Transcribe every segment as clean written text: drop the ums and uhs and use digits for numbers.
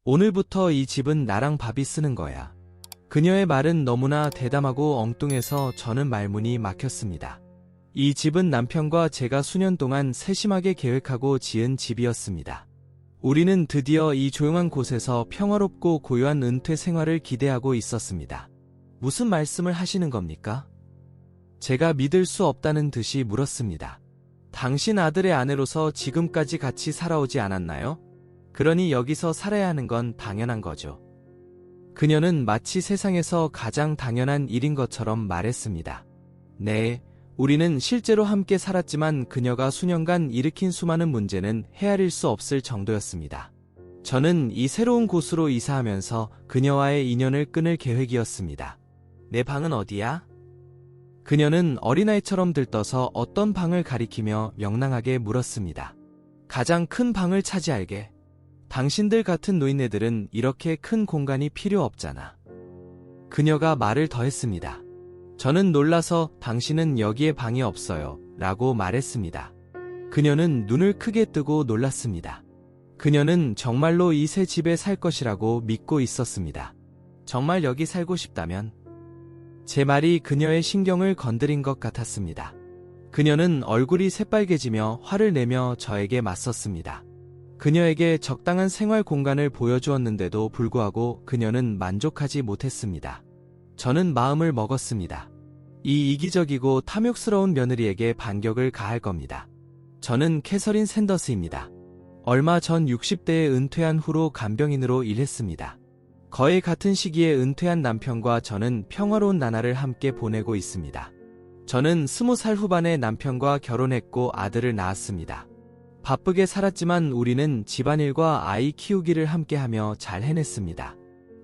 오늘부터 이 집은 나랑 밥이 쓰는 거야. 그녀의 말은 너무나 대담하고 엉뚱해서 저는 말문이 막혔습니다. 이 집은 남편과 제가 수년 동안 세심하게 계획하고 지은 집이었습니다. 우리는 드디어 이 조용한 곳에서 평화롭고 고요한 은퇴 생활을 기대하고 있었습니다. 무슨 말씀을 하시는 겁니까? 제가 믿을 수 없다는 듯이 물었습니다. 당신 아들의 아내로서 지금까지 같이 살아오지 않았나요? 그러니 여기서 살아야 하는 건 당연한 거죠. 그녀는 마치 세상에서 가장 당연한 일인 것처럼 말했습니다. 네, 우리는 실제로 함께 살았지만 그녀가 수년간 일으킨 수많은 문제는 헤아릴 수 없을 정도였습니다. 저는 이 새로운 곳으로 이사하면서 그녀와의 인연을 끊을 계획이었습니다. 내 방은 어디야? 그녀는 어린아이처럼 들떠서 어떤 방을 가리키며 명랑하게 물었습니다. 가장 큰 방을 차지할게. 당신들 같은 노인네들은 이렇게 큰 공간이 필요 없잖아. 그녀가 말을 더했습니다. 저는 놀라서 당신은 여기에 방이 없어요 라고 말했습니다. 그녀는 눈을 크게 뜨고 놀랐습니다. 그녀는 정말로 이 새 집에 살 것이라고 믿고 있었습니다. 정말 여기 살고 싶다면? 제 말이 그녀의 신경을 건드린 것 같았습니다. 그녀는 얼굴이 새빨개지며 화를 내며 저에게 맞섰습니다. 그녀에게 적당한 생활 공간을 보여주었는데도 불구하고 그녀는 만족하지 못했습니다. 저는 마음을 먹었습니다. 이 이기적이고 탐욕스러운 며느리에게 반격을 가할 겁니다. 저는 캐서린 샌더스입니다. 얼마 전 60대에 은퇴한 후로 간병인으로 일했습니다. 거의 같은 시기에 은퇴한 남편과 저는 평화로운 나날을 함께 보내고 있습니다. 저는 20살 후반에 남편과 결혼했고 아들을 낳았습니다. 바쁘게 살았지만 우리는 집안일과 아이 키우기를 함께하며 잘 해냈습니다.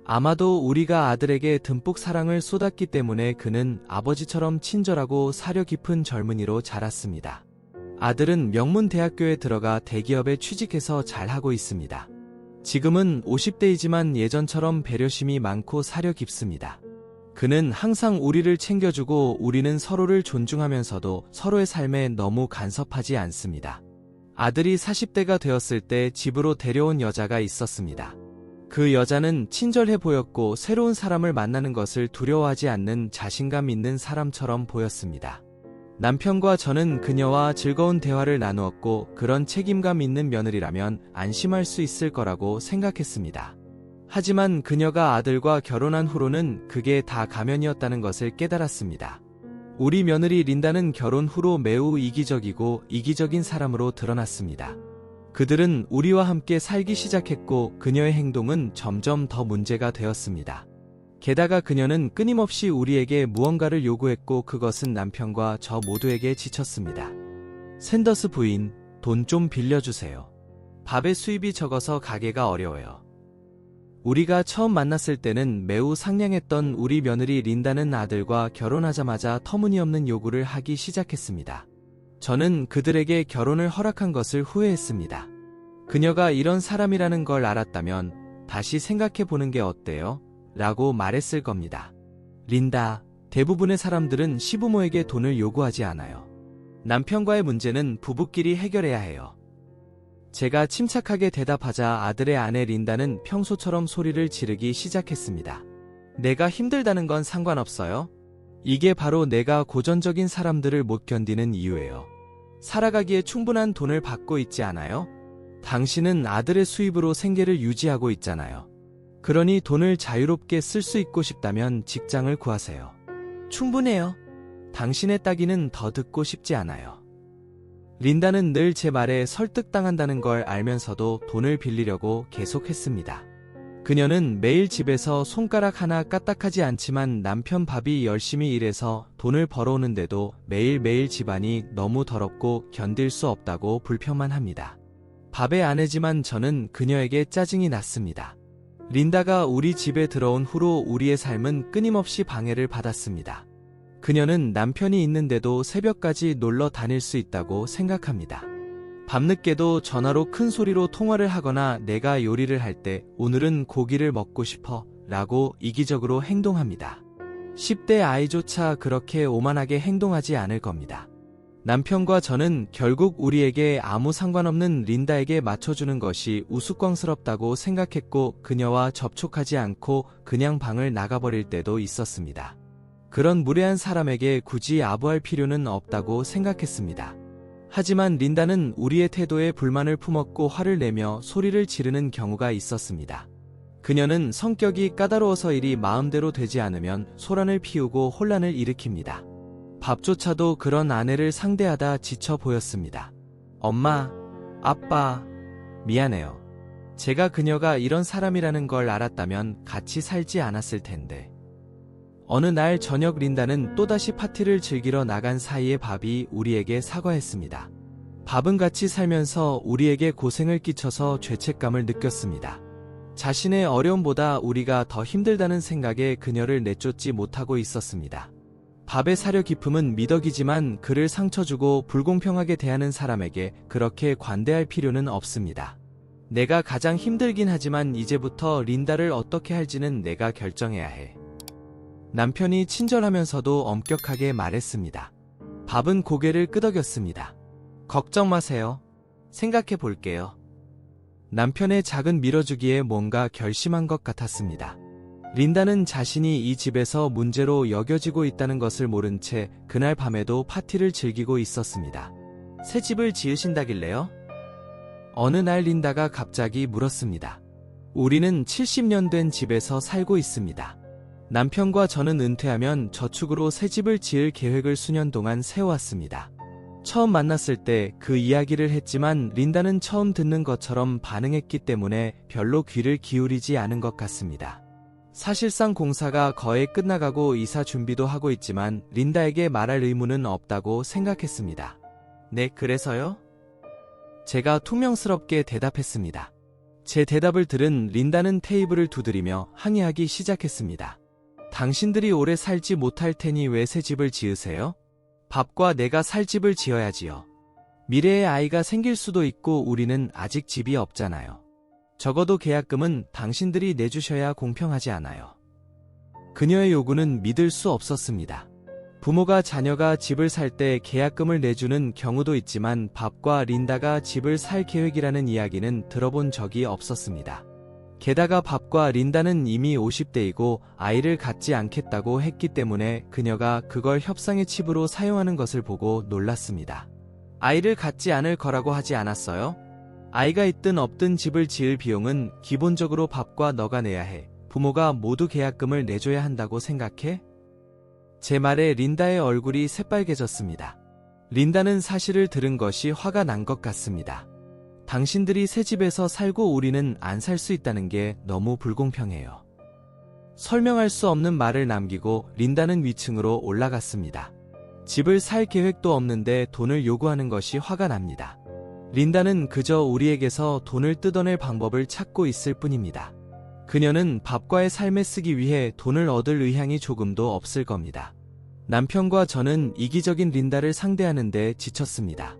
아마도 우리가 아들에게 듬뿍 사랑을 쏟았기 때문에 그는 아버지처럼 친절하고 사려 깊은 젊은이로 자랐습니다. 아들은 명문 대학교에 들어가 대기업에 취직해서 잘하고 있습니다. 지금은 50대이지만 예전처럼 배려심이 많고 사려 깊습니다. 그는 항상 우리를 챙겨주고 우리는 서로를 존중하면서도 서로의 삶에 너무 간섭하지 않습니다. 아들이 40대가 되었을 때 집으로 데려온 여자가 있었습니다. 그 여자는 친절해 보였고 새로운 사람을 만나는 것을 두려워하지 않는 자신감 있는 사람처럼 보였습니다. 남편과 저는 그녀와 즐거운 대화를 나누었고 그런 책임감 있는 며느리라면 안심할 수 있을 거라고 생각했습니다. 하지만 그녀가 아들과 결혼한 후로는 그게 다 가면이었다는 것을 깨달았습니다. 우리 며느리 린다는 결혼 후로 매우 이기적인 사람으로 드러났습니다. 그들은 우리와 함께 살기 시작했고 그녀의 행동은 점점 더 문제가 되었습니다. 게다가 그녀는 끊임없이 우리에게 무언가를 요구했고 그것은 남편과 저 모두에게 지쳤습니다. 샌더스 부인, 돈 좀 빌려주세요. 밥의 수입이 적어서 가게가 어려워요. 우리가 처음 만났을 때는 매우 상냥했던 우리 며느리 린다는 아들과 결혼하자마자 터무니없는 요구를 하기 시작했습니다. 저는 그들에게 결혼을 허락한 것을 후회했습니다. 그녀가 이런 사람이라는 걸 알았다면 다시 생각해 보는 게 어때요? 라고 말했을 겁니다. 린다, 대부분의 사람들은 시부모에게 돈을 요구하지 않아요. 남편과의 문제는 부부끼리 해결해야 해요. 제가 침착하게 대답하자 아들의 아내 린다는 평소처럼 소리를 지르기 시작했습니다. 내가 힘들다는 건 상관없어요. 이게 바로 내가 고전적인 사람들을 못 견디는 이유예요. 살아가기에 충분한 돈을 받고 있지 않아요? 당신은 아들의 수입으로 생계를 유지하고 있잖아요. 그러니 돈을 자유롭게 쓸 수 있고 싶다면 직장을 구하세요. 충분해요. 당신의 따귀는 더 듣고 싶지 않아요. 린다는 늘 제 말에 설득당한다는 걸 알면서도 돈을 빌리려고 계속했습니다. 그녀는 매일 집에서 손가락 하나 까딱하지 않지만 남편 밥이 열심히 일해서 돈을 벌어오는데도 매일매일 집안이 너무 더럽고 견딜 수 없다고 불평만 합니다. 밥의 아내지만 저는 그녀에게 짜증이 났습니다. 린다가 우리 집에 들어온 후로 우리의 삶은 끊임없이 방해를 받았습니다. 그녀는 남편이 있는데도 새벽까지 놀러 다닐 수 있다고 생각합니다. 밤늦게도 전화로 큰 소리로 통화를 하거나 내가 요리를 할 때 오늘은 고기를 먹고 싶어 라고 이기적으로 행동합니다. 10대 아이조차 그렇게 오만하게 행동하지 않을 겁니다. 남편과 저는 결국 우리에게 아무 상관없는 린다에게 맞춰주는 것이 우스꽝스럽다고 생각했고 그녀와 접촉하지 않고 그냥 방을 나가버릴 때도 있었습니다. 그런 무례한 사람에게 굳이 아부할 필요는 없다고 생각했습니다. 하지만 린다는 우리의 태도에 불만을 품었고 화를 내며 소리를 지르는 경우가 있었습니다. 그녀는 성격이 까다로워서 일이 마음대로 되지 않으면 소란을 피우고 혼란을 일으킵니다. 밥조차도 그런 아내를 상대하다 지쳐 보였습니다. 엄마, 아빠, 미안해요. 제가 그녀가 이런 사람이라는 걸 알았다면 같이 살지 않았을 텐데. 어느 날 저녁 린다는 또다시 파티를 즐기러 나간 사이에 밥이 우리에게 사과했습니다. 밥은 같이 살면서 우리에게 고생을 끼쳐서 죄책감을 느꼈습니다. 자신의 어려움보다 우리가 더 힘들다는 생각에 그녀를 내쫓지 못하고 있었습니다. 밥의 사려 깊음은 미덕이지만 그를 상처 주고 불공평하게 대하는 사람에게 그렇게 관대할 필요는 없습니다. 내가 가장 힘들긴 하지만 이제부터 린다를 어떻게 할지는 내가 결정해야 해. 남편이 친절하면서도 엄격하게 말했습니다. 밥은 고개를 끄덕였습니다. 걱정 마세요. 생각해 볼게요. 남편의 작은 밀어주기에 뭔가 결심한 것 같았습니다. 린다는 자신이 이 집에서 문제로 여겨지고 있다는 것을 모른 채 그날 밤에도 파티를 즐기고 있었습니다. 새 집을 지으신다길래요? 어느 날 린다가 갑자기 물었습니다. 우리는 70년 된 집에서 살고 있습니다. 남편과 저는 은퇴하면 저축으로 새 집을 지을 계획을 수년 동안 세워왔습니다. 처음 만났을 때 그 이야기를 했지만 린다는 처음 듣는 것처럼 반응했기 때문에 별로 귀를 기울이지 않은 것 같습니다. 사실상 공사가 거의 끝나가고 이사 준비도 하고 있지만 린다에게 말할 의무는 없다고 생각했습니다. 네, 그래서요? 제가 퉁명스럽게 대답했습니다. 제 대답을 들은 린다는 테이블을 두드리며 항의하기 시작했습니다. 당신들이 오래 살지 못할 테니 왜 새 집을 지으세요? 밥과 내가 살 집을 지어야지요. 미래에 아이가 생길 수도 있고 우리는 아직 집이 없잖아요. 적어도 계약금은 당신들이 내주셔야 공평하지 않아요. 그녀의 요구는 믿을 수 없었습니다. 부모가 자녀가 집을 살 때 계약금을 내주는 경우도 있지만 밥과 린다가 집을 살 계획이라는 이야기는 들어본 적이 없었습니다. 게다가 밥과 린다는 이미 50대이고 아이를 갖지 않겠다고 했기 때문에 그녀가 그걸 협상의 칩으로 사용하는 것을 보고 놀랐습니다. 아이를 갖지 않을 거라고 하지 않았어요? 아이가 있든 없든 집을 지을 비용은 기본적으로 밥과 너가 내야 해. 부모가 모두 계약금을 내줘야 한다고 생각해? 제 말에 린다의 얼굴이 새빨개졌습니다. 린다는 사실을 들은 것이 화가 난 것 같습니다. 당신들이 새 집에서 살고 우리는 안 살 수 있다는 게 너무 불공평해요. 설명할 수 없는 말을 남기고 린다는 위층으로 올라갔습니다. 집을 살 계획도 없는데 돈을 요구하는 것이 화가 납니다. 린다는 그저 우리에게서 돈을 뜯어낼 방법을 찾고 있을 뿐입니다. 그녀는 밥과의 삶에 쓰기 위해 돈을 얻을 의향이 조금도 없을 겁니다. 남편과 저는 이기적인 린다를 상대하는데 지쳤습니다.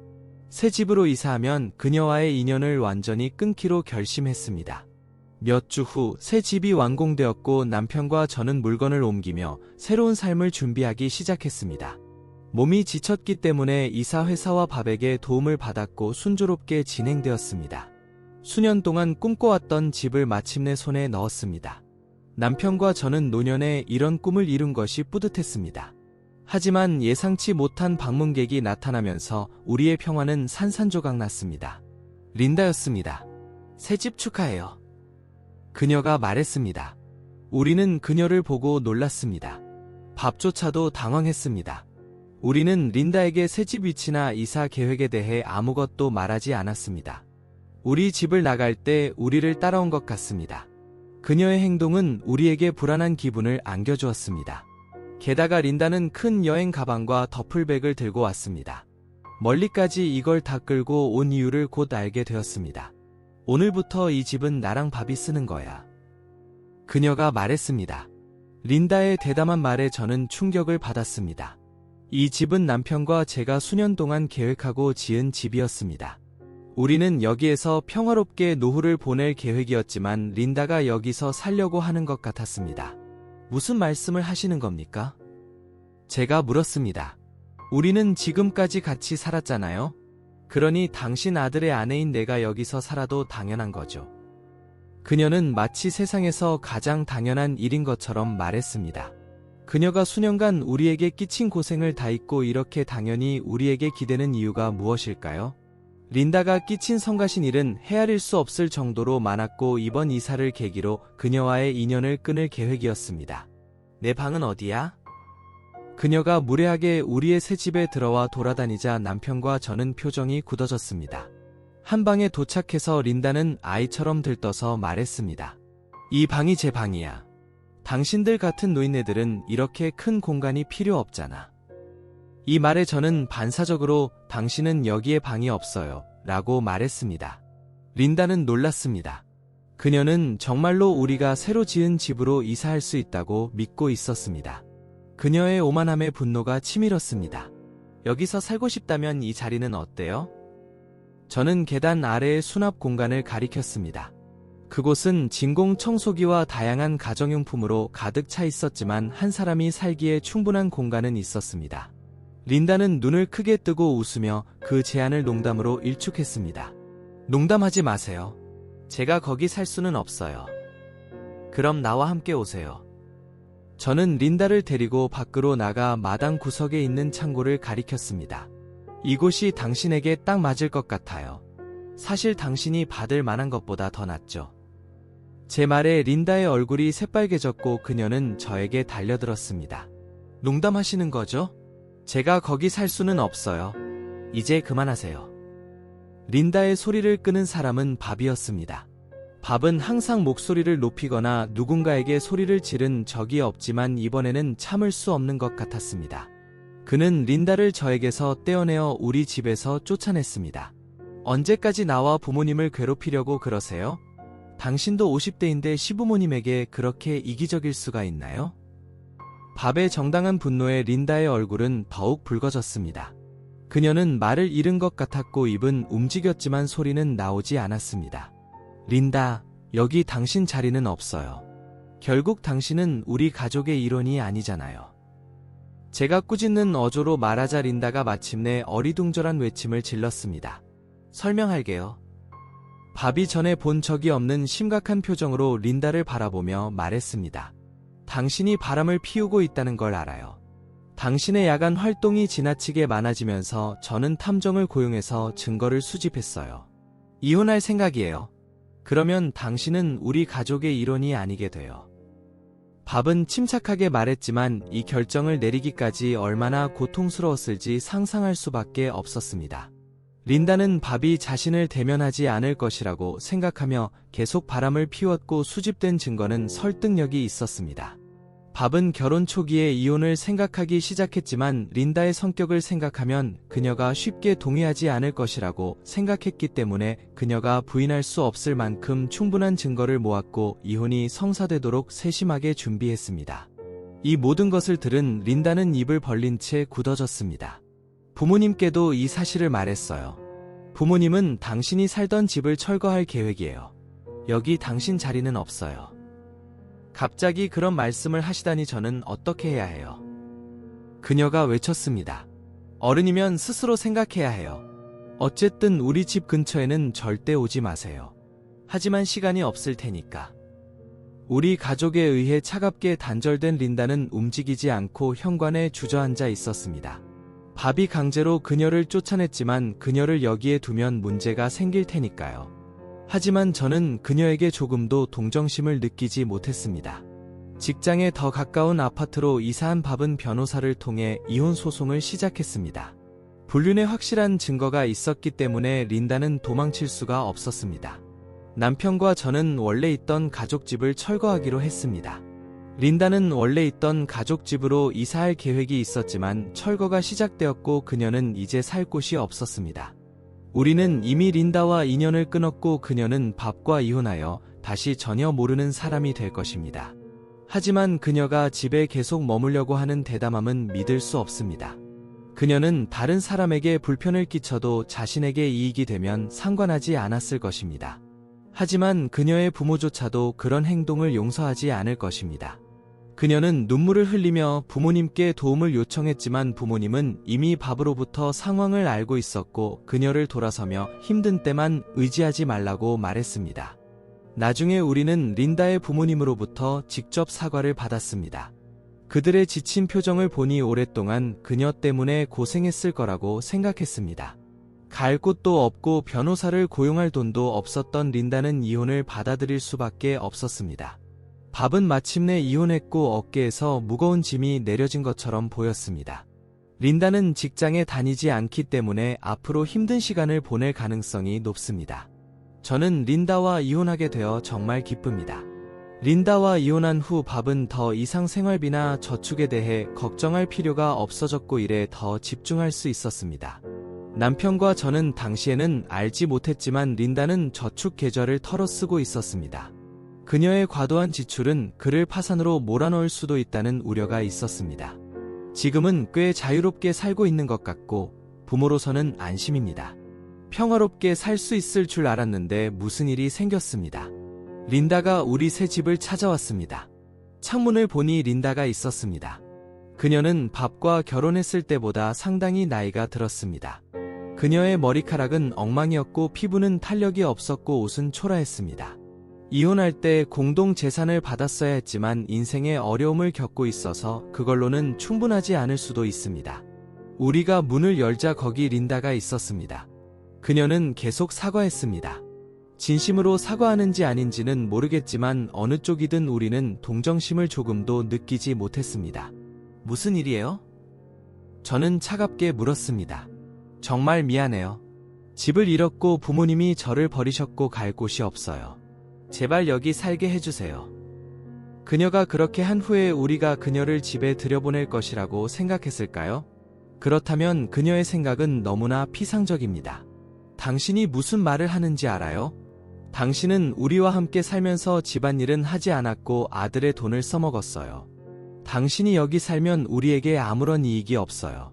새 집으로 이사하면 그녀와의 인연을 완전히 끊기로 결심했습니다. 몇 주 후 새 집이 완공되었고 남편과 저는 물건을 옮기며 새로운 삶을 준비하기 시작했습니다. 몸이 지쳤기 때문에 이사 회사와 밥에게 도움을 받았고 순조롭게 진행되었습니다. 수년 동안 꿈꿔왔던 집을 마침내 손에 넣었습니다. 남편과 저는 노년에 이런 꿈을 이룬 것이 뿌듯했습니다. 하지만 예상치 못한 방문객이 나타나면서 우리의 평화는 산산조각 났습니다. 린다였습니다. 새 집 축하해요. 그녀가 말했습니다. 우리는 그녀를 보고 놀랐습니다. 밥조차도 당황했습니다. 우리는 린다에게 새집 위치나 이사 계획에 대해 아무것도 말하지 않았습니다. 우리 집을 나갈 때 우리를 따라온 것 같습니다. 그녀의 행동은 우리에게 불안한 기분을 안겨주었습니다. 게다가 린다는 큰 여행 가방과 더플백을 들고 왔습니다. 멀리까지 이걸 다 끌고 온 이유를 곧 알게 되었습니다. 오늘부터 이 집은 나랑 밥이 쓰는 거야. 그녀가 말했습니다. 린다의 대담한 말에 저는 충격을 받았습니다. 이 집은 남편과 제가 수년 동안 계획하고 지은 집이었습니다. 우리는 여기에서 평화롭게 노후를 보낼 계획이었지만 린다가 여기서 살려고 하는 것 같았습니다. 무슨 말씀을 하시는 겁니까? 제가 물었습니다. 우리는 지금까지 같이 살았잖아요. 그러니 당신 아들의 아내인 내가 여기서 살아도 당연한 거죠. 그녀는 마치 세상에서 가장 당연한 일인 것처럼 말했습니다. 그녀가 수년간 우리에게 끼친 고생을 다 잊고 이렇게 당연히 우리에게 기대는 이유가 무엇일까요? 린다가 끼친 성가신 일은 헤아릴 수 없을 정도로 많았고 이번 이사를 계기로 그녀와의 인연을 끊을 계획이었습니다. 내 방은 어디야? 그녀가 무례하게 우리의 새 집에 들어와 돌아다니자 남편과 저는 표정이 굳어졌습니다. 한 방에 도착해서 린다는 아이처럼 들떠서 말했습니다. 이 방이 제 방이야. 당신들 같은 노인네들은 이렇게 큰 공간이 필요 없잖아. 이 말에 저는 반사적으로 당신은 여기에 방이 없어요 라고 말했습니다. 린다는 놀랐습니다. 그녀는 정말로 우리가 새로 지은 집으로 이사할 수 있다고 믿고 있었습니다. 그녀의 오만함에 분노가 치밀었습니다. 여기서 살고 싶다면 이 자리는 어때요? 저는 계단 아래의 수납 공간을 가리켰습니다. 그곳은 진공 청소기와 다양한 가정용품으로 가득 차 있었지만 한 사람이 살기에 충분한 공간은 있었습니다. 린다는 눈을 크게 뜨고 웃으며 그 제안을 농담으로 일축했습니다. 농담하지 마세요. 제가 거기 살 수는 없어요. 그럼 나와 함께 오세요. 저는 린다를 데리고 밖으로 나가 마당 구석에 있는 창고를 가리켰습니다. 이곳이 당신에게 딱 맞을 것 같아요. 사실 당신이 받을 만한 것보다 더 낫죠. 제 말에 린다의 얼굴이 새빨개졌고 그녀는 저에게 달려들었습니다. 농담하시는 거죠? 제가 거기 살 수는 없어요. 이제 그만하세요. 린다의 소리를 끄는 사람은 밥이었습니다. 밥은 항상 목소리를 높이거나 누군가에게 소리를 지른 적이 없지만 이번에는 참을 수 없는 것 같았습니다. 그는 린다를 저에게서 떼어내어 우리 집에서 쫓아냈습니다. 언제까지 나와 부모님을 괴롭히려고 그러세요? 당신도 50대인데 시부모님에게 그렇게 이기적일 수가 있나요? 밥의 정당한 분노에 린다의 얼굴은 더욱 붉어졌습니다. 그녀는 말을 잃은 것 같았고 입은 움직였지만 소리는 나오지 않았습니다. 린다, 여기 당신 자리는 없어요. 결국 당신은 우리 가족의 일원이 아니잖아요. 제가 꾸짖는 어조로 말하자 린다가 마침내 어리둥절한 외침을 질렀습니다. 설명할게요. 밥이 전에 본 적이 없는 심각한 표정으로 린다를 바라보며 말했습니다. 당신이 바람을 피우고 있다는 걸 알아요. 당신의 야간 활동이 지나치게 많아지면서 저는 탐정을 고용해서 증거를 수집했어요. 이혼할 생각이에요. 그러면 당신은 우리 가족의 일원이 아니게 돼요. 밥은 침착하게 말했지만 이 결정을 내리기까지 얼마나 고통스러웠을지 상상할 수밖에 없었습니다. 린다는 밥이 자신을 대면하지 않을 것이라고 생각하며 계속 바람을 피웠고 수집된 증거는 설득력이 있었습니다. 밥은 결혼 초기에 이혼을 생각하기 시작했지만 린다의 성격을 생각하면 그녀가 쉽게 동의하지 않을 것이라고 생각했기 때문에 그녀가 부인할 수 없을 만큼 충분한 증거를 모았고 이혼이 성사되도록 세심하게 준비했습니다. 이 모든 것을 들은 린다는 입을 벌린 채 굳어졌습니다. 부모님께도 이 사실을 말했어요. 부모님은 당신이 살던 집을 철거할 계획이에요. 여기 당신 자리는 없어요. 갑자기 그런 말씀을 하시다니 저는 어떻게 해야 해요? 그녀가 외쳤습니다. 어른이면 스스로 생각해야 해요. 어쨌든 우리 집 근처에는 절대 오지 마세요. 하지만 시간이 없을 테니까. 우리 가족에 의해 차갑게 단절된 린다는 움직이지 않고 현관에 주저앉아 있었습니다. 밥이 강제로 그녀를 쫓아냈지만 그녀를 여기에 두면 문제가 생길 테니까요. 하지만 저는 그녀에게 조금도 동정심을 느끼지 못했습니다. 직장에 더 가까운 아파트로 이사한 밥은 변호사를 통해 이혼 소송을 시작했습니다. 불륜의 확실한 증거가 있었기 때문에 린다는 도망칠 수가 없었습니다. 남편과 저는 원래 있던 가족집을 철거하기로 했습니다. 린다는 원래 있던 가족집으로 이사할 계획이 있었지만 철거가 시작되었고 그녀는 이제 살 곳이 없었습니다. 우리는 이미 린다와 인연을 끊었고 그녀는 밥과 이혼하여 다시 전혀 모르는 사람이 될 것입니다. 하지만 그녀가 집에 계속 머물려고 하는 대담함은 믿을 수 없습니다. 그녀는 다른 사람에게 불편을 끼쳐도 자신에게 이익이 되면 상관하지 않았을 것입니다. 하지만 그녀의 부모조차도 그런 행동을 용서하지 않을 것입니다. 그녀는 눈물을 흘리며 부모님께 도움을 요청했지만 부모님은 이미 밥으로부터 상황을 알고 있었고 그녀를 돌아서며 힘든 때만 의지하지 말라고 말했습니다. 나중에 우리는 린다의 부모님으로부터 직접 사과를 받았습니다. 그들의 지친 표정을 보니 오랫동안 그녀 때문에 고생했을 거라고 생각했습니다. 갈 곳도 없고 변호사를 고용할 돈도 없었던 린다는 이혼을 받아들일 수밖에 없었습니다. 밥은 마침내 이혼했고 어깨에서 무거운 짐이 내려진 것처럼 보였습니다. 린다는 직장에 다니지 않기 때문에 앞으로 힘든 시간을 보낼 가능성이 높습니다. 저는 린다와 이혼하게 되어 정말 기쁩니다. 린다와 이혼한 후 밥은 더 이상 생활비나 저축에 대해 걱정할 필요가 없어졌고 일에 더 집중할 수 있었습니다. 남편과 저는 당시에는 알지 못했지만 린다는 저축 계좌를 털어쓰고 있었습니다. 그녀의 과도한 지출은 그를 파산으로 몰아넣을 수도 있다는 우려가 있었습니다. 지금은 꽤 자유롭게 살고 있는 것 같고 부모로서는 안심입니다. 평화롭게 살 수 있을 줄 알았는데 무슨 일이 생겼습니다. 린다가 우리 새 집을 찾아왔습니다. 창문을 보니 린다가 있었습니다. 그녀는 밥과 결혼했을 때보다 상당히 나이가 들었습니다. 그녀의 머리카락은 엉망이었고 피부는 탄력이 없었고 옷은 초라했습니다. 이혼할 때 공동 재산을 받았어야 했지만 인생의 어려움을 겪고 있어서 그걸로는 충분하지 않을 수도 있습니다. 우리가 문을 열자 거기 린다가 있었습니다. 그녀는 계속 사과했습니다. 진심으로 사과하는지 아닌지는 모르겠지만 어느 쪽이든 우리는 동정심을 조금도 느끼지 못했습니다. 무슨 일이에요? 저는 차갑게 물었습니다. 정말 미안해요. 집을 잃었고 부모님이 저를 버리셨고 갈 곳이 없어요. 제발 여기 살게 해주세요. 그녀가 그렇게 한 후에 우리가 그녀를 집에 들여보낼 것이라고 생각했을까요? 그렇다면 그녀의 생각은 너무나 피상적입니다. 당신이 무슨 말을 하는지 알아요? 당신은 우리와 함께 살면서 집안일은 하지 않았고 아들의 돈을 써먹었어요. 당신이 여기 살면 우리에게 아무런 이익이 없어요.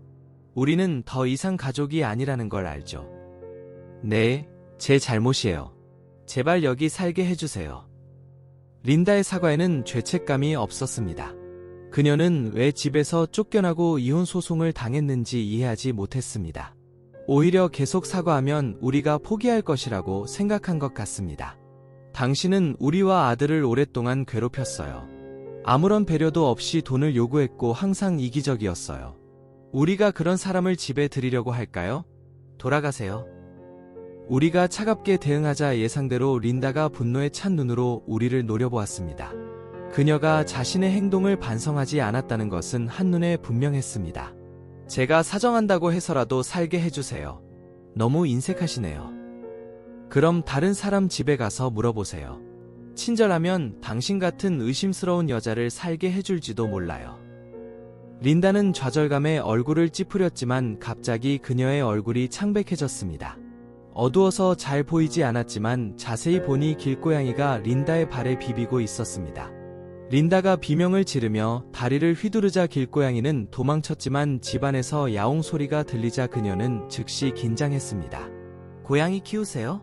우리는 더 이상 가족이 아니라는 걸 알죠. 네, 제 잘못이에요. 제발 여기 살게 해주세요. 린다의 사과에는 죄책감이 없었습니다. 그녀는 왜 집에서 쫓겨나고 이혼 소송을 당했는지 이해하지 못했습니다. 오히려 계속 사과하면 우리가 포기할 것이라고 생각한 것 같습니다. 당신은 우리와 아들을 오랫동안 괴롭혔어요. 아무런 배려도 없이 돈을 요구했고 항상 이기적이었어요. 우리가 그런 사람을 집에 들이려고 할까요? 돌아가세요. 우리가 차갑게 대응하자 예상대로 린다가 분노에 찬 눈으로 우리를 노려보았습니다. 그녀가 자신의 행동을 반성하지 않았다는 것은 한눈에 분명했습니다. 제가 사정한다고 해서라도 살게 해주세요. 너무 인색하시네요. 그럼 다른 사람 집에 가서 물어보세요. 친절하면 당신 같은 의심스러운 여자를 살게 해줄지도 몰라요. 린다는 좌절감에 얼굴을 찌푸렸지만 갑자기 그녀의 얼굴이 창백해졌습니다. 어두워서 잘 보이지 않았지만 자세히 보니 길고양이가 린다의 발에 비비고 있었습니다. 린다가 비명을 지르며 다리를 휘두르자 길고양이는 도망쳤지만 집안에서 야옹 소리가 들리자 그녀는 즉시 긴장했습니다. 고양이 키우세요?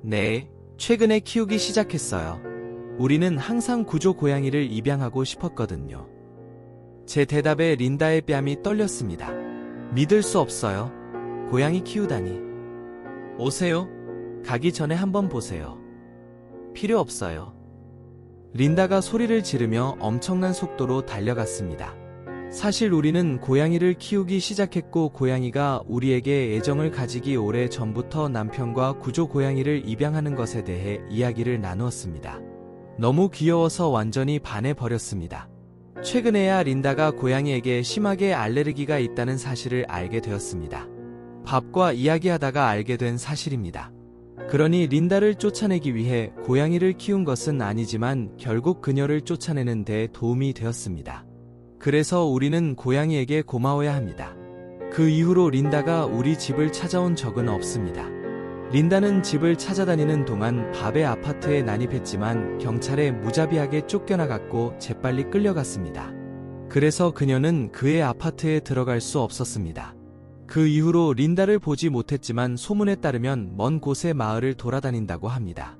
네, 최근에 키우기 시작했어요. 우리는 항상 구조 고양이를 입양하고 싶었거든요. 제 대답에 린다의 뺨이 떨렸습니다. 믿을 수 없어요. 고양이 키우다니. 오세요. 가기 전에 한번 보세요. 필요 없어요. 린다가 소리를 지르며 엄청난 속도로 달려갔습니다. 사실 우리는 고양이를 키우기 시작했고 고양이가 우리에게 애정을 가지기 오래 전부터 남편과 구조 고양이를 입양하는 것에 대해 이야기를 나누었습니다. 너무 귀여워서 완전히 반해버렸습니다. 최근에야 린다가 고양이에게 심하게 알레르기가 있다는 사실을 알게 되었습니다. 밥과 이야기하다가 알게 된 사실입니다. 그러니 린다를 쫓아내기 위해 고양이를 키운 것은 아니지만 결국 그녀를 쫓아내는 데 도움이 되었습니다. 그래서 우리는 고양이에게 고마워야 합니다. 그 이후로 린다가 우리 집을 찾아온 적은 없습니다. 린다는 집을 찾아다니는 동안 밥의 아파트에 난입했지만 경찰에 무자비하게 쫓겨나갔고 재빨리 끌려갔습니다. 그래서 그녀는 그의 아파트에 들어갈 수 없었습니다. 그 이후로 린다를 보지 못했지만 소문에 따르면 먼 곳의 마을을 돌아다닌다고 합니다.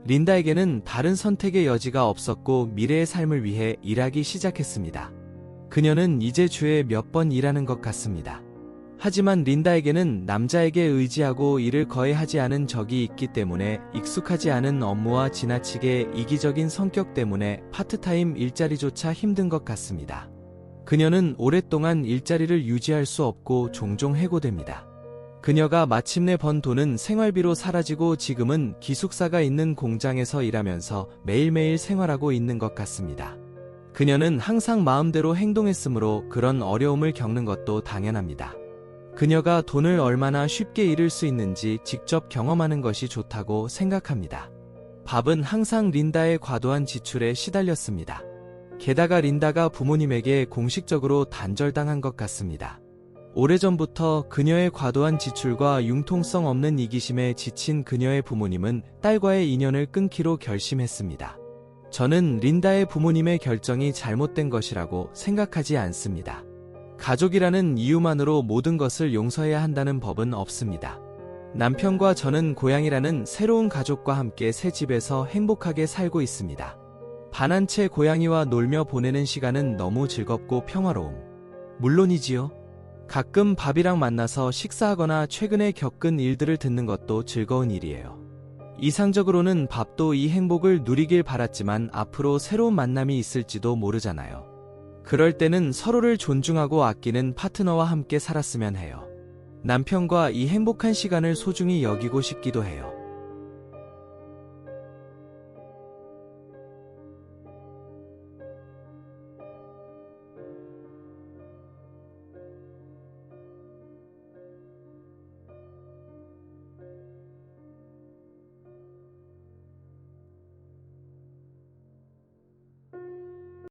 린다에게는 다른 선택의 여지가 없었고 미래의 삶을 위해 일하기 시작했습니다. 그녀는 이제 주에 몇 번 일하는 것 같습니다. 하지만 린다에게는 남자에게 의지하고 일을 거의 하지 않은 적이 있기 때문에 익숙하지 않은 업무와 지나치게 이기적인 성격 때문에 파트타임 일자리조차 힘든 것 같습니다. 그녀는 오랫동안 일자리를 유지할 수 없고 종종 해고됩니다. 그녀가 마침내 번 돈은 생활비로 사라지고 지금은 기숙사가 있는 공장에서 일하면서 매일매일 생활하고 있는 것 같습니다. 그녀는 항상 마음대로 행동했으므로 그런 어려움을 겪는 것도 당연합니다. 그녀가 돈을 얼마나 쉽게 잃을 수 있는지 직접 경험하는 것이 좋다고 생각합니다. 밥은 항상 린다의 과도한 지출에 시달렸습니다. 게다가 린다가 부모님에게 공식적으로 단절당한 것 같습니다. 오래전부터 그녀의 과도한 지출과 융통성 없는 이기심에 지친 그녀의 부모님은 딸과의 인연을 끊기로 결심했습니다. 저는 린다의 부모님의 결정이 잘못된 것이라고 생각하지 않습니다. 가족이라는 이유만으로 모든 것을 용서해야 한다는 법은 없습니다. 남편과 저는 고양이라는 새로운 가족과 함께 새 집에서 행복하게 살고 있습니다. 반 한 채 고양이와 놀며 보내는 시간은 너무 즐겁고 평화로움. 물론이지요. 가끔 밥이랑 만나서 식사하거나 최근에 겪은 일들을 듣는 것도 즐거운 일이에요. 이상적으로는 밥도 이 행복을 누리길 바랐지만 앞으로 새로운 만남이 있을지도 모르잖아요. 그럴 때는 서로를 존중하고 아끼는 파트너와 함께 살았으면 해요. 남편과 이 행복한 시간을 소중히 여기고 싶기도 해요.